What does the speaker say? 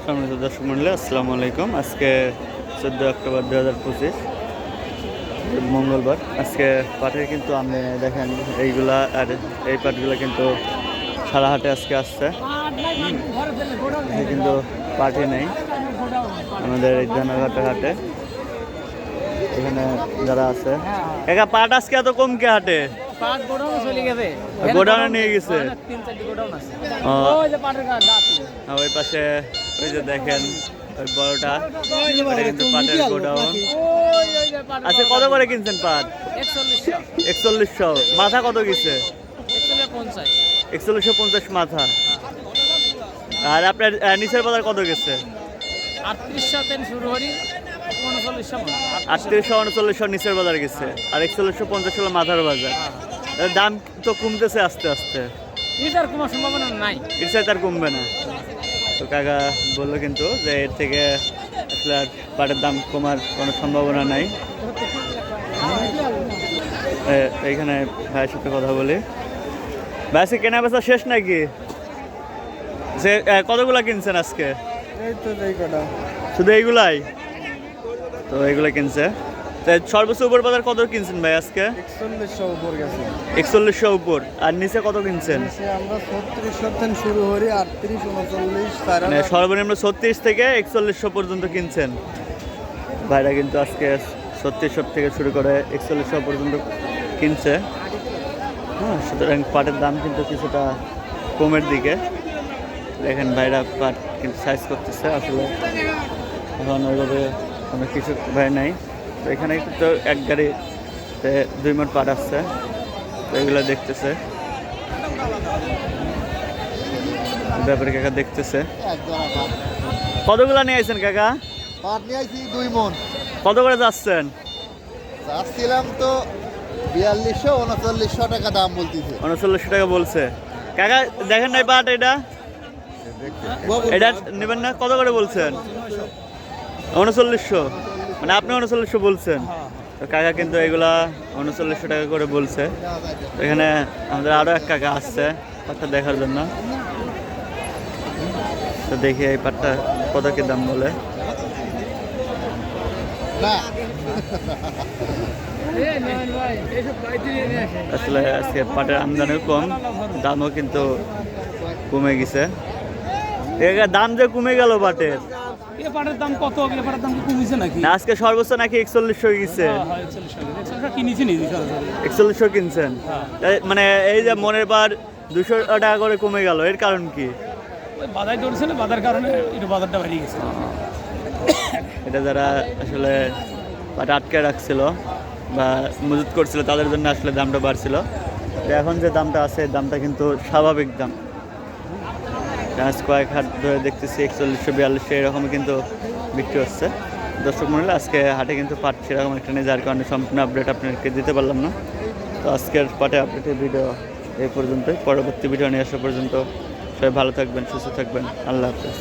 সম্মানিত দর্শক মণ্ডলী, আসসালামু আলাইকুম। আজকে 14 অক্টোবর 2025 মঙ্গলবার। আজকে পাটের কিন্তু আপনি দেখেন এইগুলা আর এই পাটগুলো কিন্তু সারা হাটে আজকে আসছে, কিন্তু পাটই নেই আমাদের এই জানাঘাটের হাটে। এখানে যারা আছে একা পাট আজকে এত কম কে হাটে? গোডাউনে নিয়ে গেছে। ওই পাশে ওই যে দেখেন ওই বড়টা কিন্তু পাটের গোডাউন। আচ্ছা, কত করে কিনছেন পাট? 4100। মাথা কত গেছে? 4150 মাথা। আর আপনার নিচের বাজার কত গেছে? 3839 নিচের বাজার গেছে, আর 4150 হলো মাথার বাজার। দাম তো কমতেছে আস্তে আস্তে, এটার কোনো সম্ভাবনা নাই, এর সাথে আর কমবে না। তো কাকা বললো কিন্তু যে এর থেকে আসলে আর পাটের দাম কমার কোনো সম্ভাবনা নাই। এইখানে ভাইয়ের সাথে কথা বলি। ভাই, আজকে কেনা বেচা শেষ নাকি? যে কতগুলা কিনছেন আজকে? শুধু এইগুলাই? তো এইগুলা কিনছে। সর্বোচ্চ উপর বাজার কত কিনছেন ভাই আজকে? 4100 উপর। আর নিচে কত কিনছেন? শুরু করি 38, 39, মানে সর্বনিম্ন 36 থেকে 4100 পর্যন্ত কিনছেন ভাইরা। কিন্তু আজকে 3600 থেকে শুরু করে 4100 পর্যন্ত কিনছে। হ্যাঁ, সুতরাং পাটের দাম কিন্তু কিছুটা কমের দিকে। দেখেন ভাইরা পাট কিন্তু সাইজ করতেছে। আসলে এখন ওইভাবে কোনো কিছু ভাই নাই। তো এখানে কিন্তু এক গাড়িতে 2 মণ পাট আসছে, তো এগুলো দেখতেছে ব্যাপারে। কাকা দেখতেছে কতগুলা নিয়ে আসছেন কাকা? পাট নিয়ে আইছি 2 মণ। কত করে যাচ্ছেন? যাচ্ছিলাম তো 4200, 3900 টাকা দাম বলতেছে। 3900 টাকা বলছে কাকা। দেখেন নাই পাট এটা এটা নেবেন না? কত করে বলছেন? 3900। মানে আপনি 3900 বলছেন। তো কাকা কিন্তু এগুলা 3900 টাকা করে বলছে। এখানে আমাদের আরো এক কাকা আসছে পাটটা দেখার জন্য। তো দেখি এই পাটটা কত কি দাম বলে। আসলে আজকে পাটের আমদানিও কম, দামও কিন্তু কমে গেছে। দাম যে কমে গেল পাটের, পাটের দাম কত? পাটের দাম কমেছে নাকি? আজকে সর্বোচ্চ নাকি 4100 গেছে। 4100 কিনছেন। মানে এই যে মনের বার 200 টাকা করে কমে গেল, এর কারণ কি? বাজার ধরছে না, বাজার কারণে একটু বাজারটা বেড়ে গেছে। এটা যারা আসলে পাট আটকে রাখছিল বা মজুত করছিল তাদের জন্য আসলে দামটা বাড়ছিল। এখন যে দামটা আছে দামটা কিন্তু স্বাভাবিক দাম। আজ কয়েক হাট ধরে দেখতেছি 4100, 4200 এরকমই কিন্তু বিক্রি হচ্ছে। দর্শক মণ্ডলী, আজকে হাটে কিন্তু পাট সেরকম একটা নেই, যার কারণে সম্পূর্ণ আপডেট আপনাদেরকে দিতে পারলাম না। তো আজকের পাটে আপডেটের ভিডিও এই পর্যন্তই। পরবর্তী ভিডিও নিয়ে আসা পর্যন্ত সবাই ভালো থাকবেন, সুস্থ থাকবেন। আল্লাহ হাফেজ।